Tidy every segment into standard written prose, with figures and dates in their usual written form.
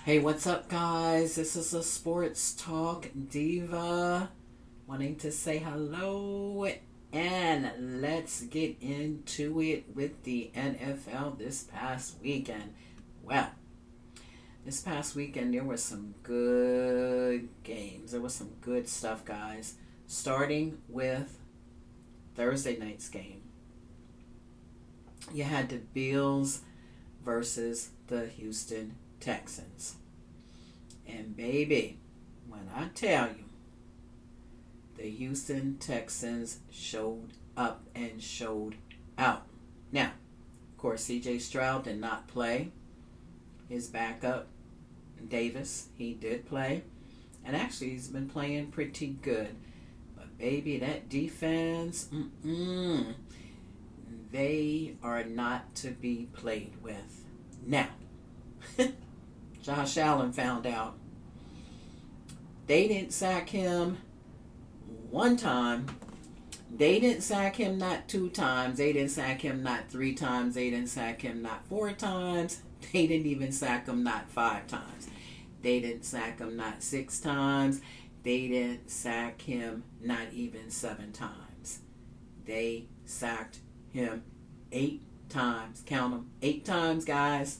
Hey, what's up, guys? This is a Sports Talk Diva wanting to say hello, and let's get into it with the NFL this past weekend. Well, this past weekend there were some good games. There was some good stuff, guys. Starting with Thursday night's game. You had the Bills versus the Houston Texans. And baby, when I tell you, the Houston Texans showed up and showed out. Now, of course, C.J. Stroud did not play. His backup, Davis, he did play. And actually, he's been playing pretty good. But baby, that defense, they are not to be played with. Now, Josh Allen found out they didn't sack him one time. They didn't sack him not 2 times. They didn't sack him not 3 times. They didn't sack him not 4 times. They didn't even sack him not 5 times. They didn't sack him not 6 times. They didn't sack him not even 7 times. They sacked him 8 times. Count them. 8 times, guys.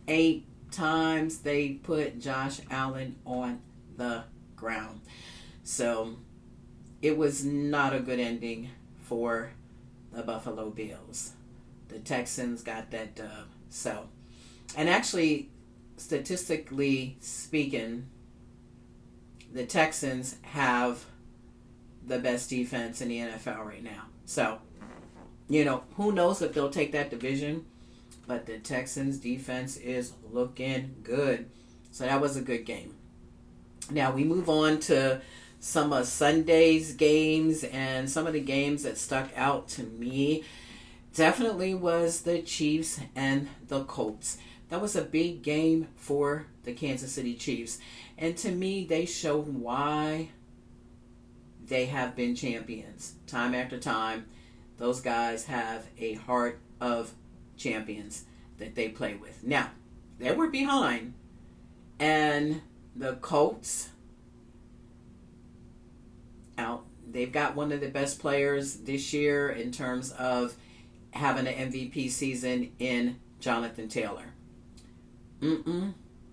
8 times they put Josh Allen on the ground. So it was not a good ending for the Buffalo Bills. The Texans got that dub. So, and actually, statistically speaking, the Texans have the best defense in the NFL right now. So, who knows if they'll take that division. But the Texans' defense is looking good. So that was a good game. Now we move on to some of Sunday's games, and some of the games that stuck out to me definitely was the Chiefs and the Colts. That was a big game for the Kansas City Chiefs. And to me, they showed why they have been champions. Time after time, those guys have a heart of champions that they play with. Now, they were behind, and the Colts out. They've got one of the best players this year in terms of having an MVP season in Jonathan Taylor.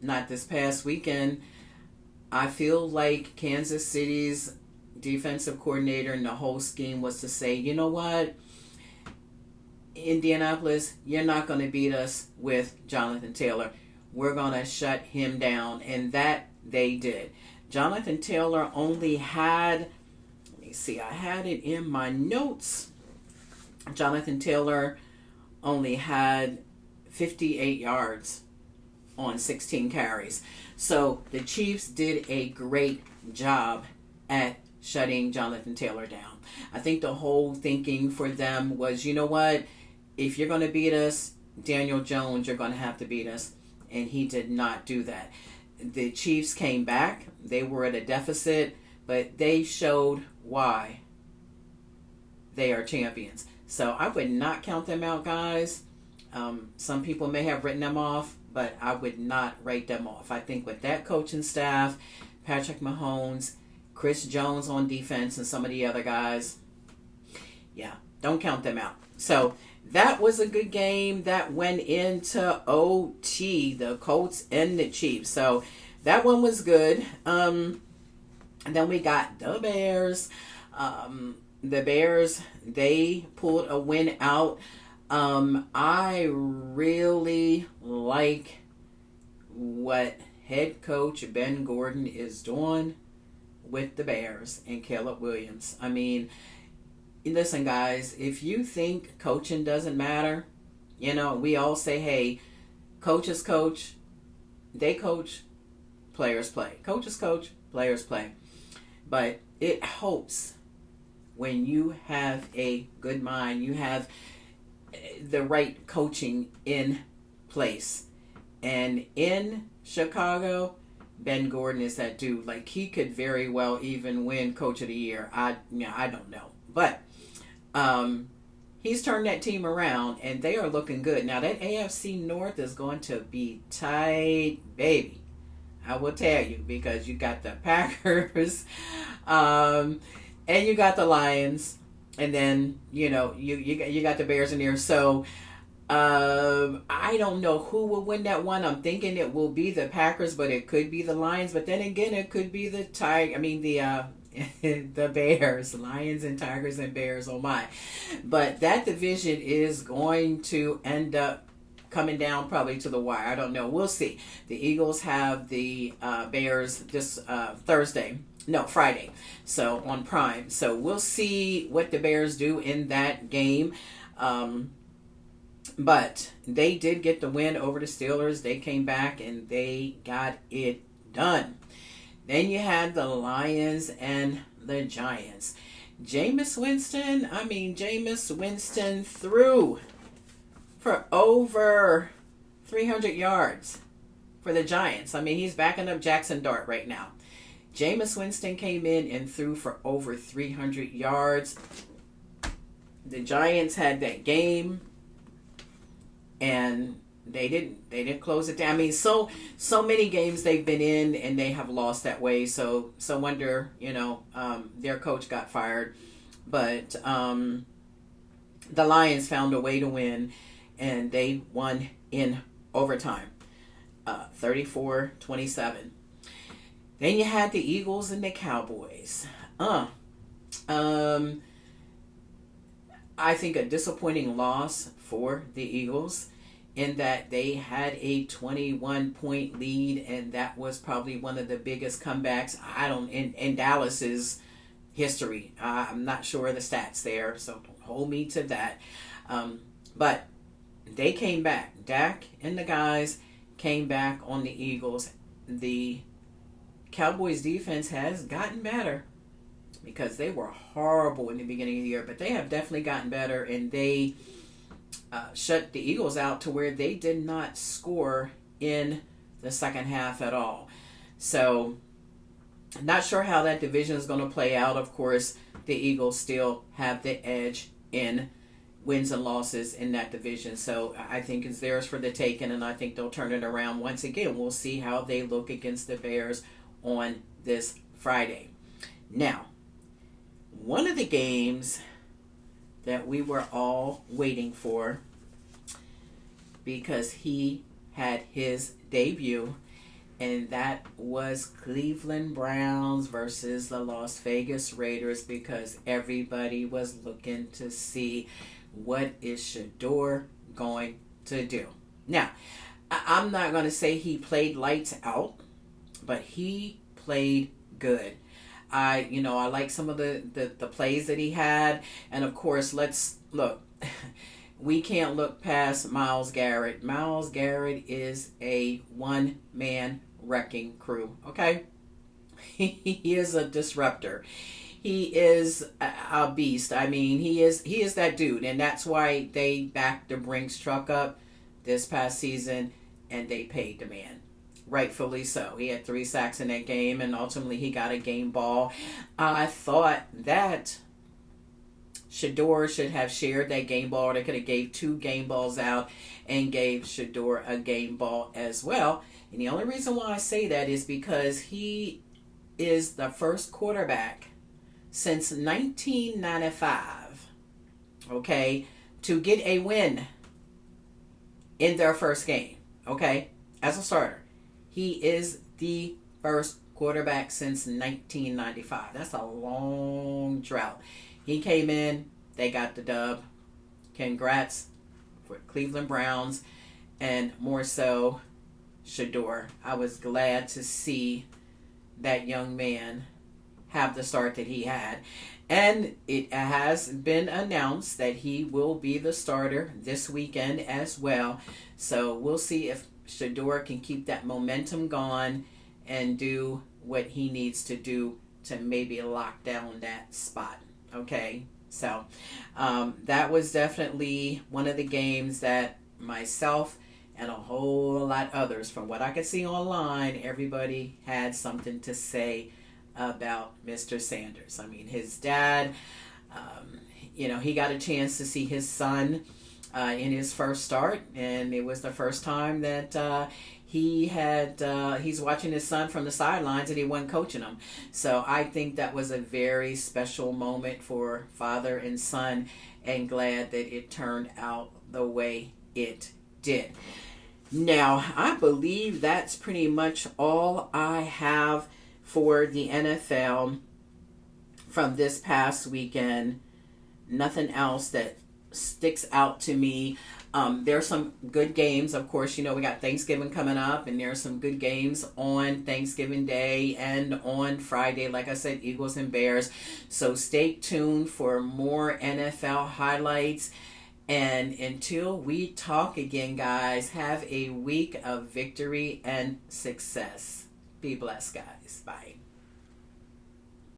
Not this past weekend. I feel like Kansas City's defensive coordinator and the whole scheme was to say, you know what, Indianapolis, you're not going to beat us with Jonathan Taylor. We're going to shut him down. And that they did. Jonathan Taylor only had, let me see, I had it in my notes. Jonathan Taylor only had 58 yards on 16 carries. So the Chiefs did a great job at shutting Jonathan Taylor down. I think the whole thinking for them was, you know what, if you're going to beat us, Daniel Jones, you're going to have to beat us. And he did not do that. The Chiefs came back. They were at a deficit, but they showed why they are champions. So I would not count them out, guys. Some people may have written them off, but I would not write them off. I think with that coaching staff, Patrick Mahomes, Chris Jones on defense, and some of the other guys, yeah, don't count them out. So that was a good game that went into OT, the Colts and the Chiefs. So that one was good. And then we got the Bears. The Bears, they pulled a win out. I really like what head coach Ben Gordon is doing with the Bears and Caleb Williams. I mean, listen, guys, if you think coaching doesn't matter, we all say, hey, Coaches coach, they coach, players play. Coaches coach, players play. But it helps when you have a good mind, you have the right coaching in place. And in Chicago, Ben Gordon is that dude. Like, he could very well even win Coach of the Year. I don't know. But he's turned that team around, and they are looking good. Now, that AFC North is going to be tight, baby. I will tell you, because you got the Packers, and you got the Lions, and then, you got the Bears in there. So, I don't know who will win that one. I'm thinking it will be the Packers, but it could be the Lions. But then again, it could be the the Bears, Lions and Tigers and Bears. Oh my! But that division is going to end up coming down probably to the wire. I don't know. We'll see. The Eagles have the Bears this Friday. So on Prime. So we'll see what the Bears do in that game. But they did get the win over the Steelers. They came back and they got it done. Then you had the Lions and the Giants. Jameis Winston threw for over 300 yards for the Giants. He's backing up Jackson Dart right now. Jameis Winston came in and threw for over 300 yards. The Giants had that game, and they didn't close it down. So many games they've been in and they have lost that way. So wonder, their coach got fired, but the Lions found a way to win, and they won in overtime, 34-27. Then you had the Eagles and the Cowboys. I think a disappointing loss for the Eagles, in that they had a 21-point lead, and that was probably one of the biggest comebacks in Dallas's history. I'm not sure of the stats there, so don't hold me to that. But they came back. Dak and the guys came back on the Eagles. The Cowboys defense has gotten better, because they were horrible in the beginning of the year, but they have definitely gotten better, and they shut the Eagles out to where they did not score in the second half at all. So, not sure how that division is going to play out. Of course, the Eagles still have the edge in wins and losses in that division. So, I think it's theirs for the taking, and I think they'll turn it around once again. We'll see how they look against the Bears on this Friday. Now, one of the games that we were all waiting for, because he had his debut, and that was Cleveland Browns versus the Las Vegas Raiders, because everybody was looking to see what is Shedeur going to do. Now, I'm not going to say he played lights out, but he played good. I like some of the plays that he had. And of course, let's look. We can't look past Myles Garrett. Myles Garrett is a one-man wrecking crew, okay? He is a disruptor. He is a beast. He is that dude. And that's why they backed the Brinks truck up this past season, and they paid the man. Rightfully so. He had 3 sacks in that game, and ultimately he got a game ball. I thought that Shedeur should have shared that game ball. They could have gave 2 game balls out and gave Shedeur a game ball as well. And the only reason why I say that is because he is the first quarterback since 1995, okay, to get a win in their first game, okay, as a starter. He is the first quarterback since 1995. That's a long drought. He came in, they got the dub. Congrats for Cleveland Browns, and more so Shedeur. I was glad to see that young man have the start that he had. And it has been announced that he will be the starter this weekend as well. So we'll see if Shedeur can keep that momentum going and do what he needs to do to maybe lock down that spot. Okay, so that was definitely one of the games that myself and a whole lot others, from what I could see online, everybody had something to say about Mr. Sanders. I mean, his dad, he got a chance to see his son in his first start, and it was the first time that he's watching his son from the sidelines and he wasn't coaching him. So I think that was a very special moment for father and son, and glad that it turned out the way it did. Now, I believe that's pretty much all I have for the NFL from this past weekend. Nothing else that sticks out to me. There's some good games. Of course, we got Thanksgiving coming up, and there's some good games on Thanksgiving Day and on Friday. Like I said, Eagles and Bears. So stay tuned for more NFL highlights. And until we talk again, guys, have a week of victory and success. Be blessed, guys. Bye.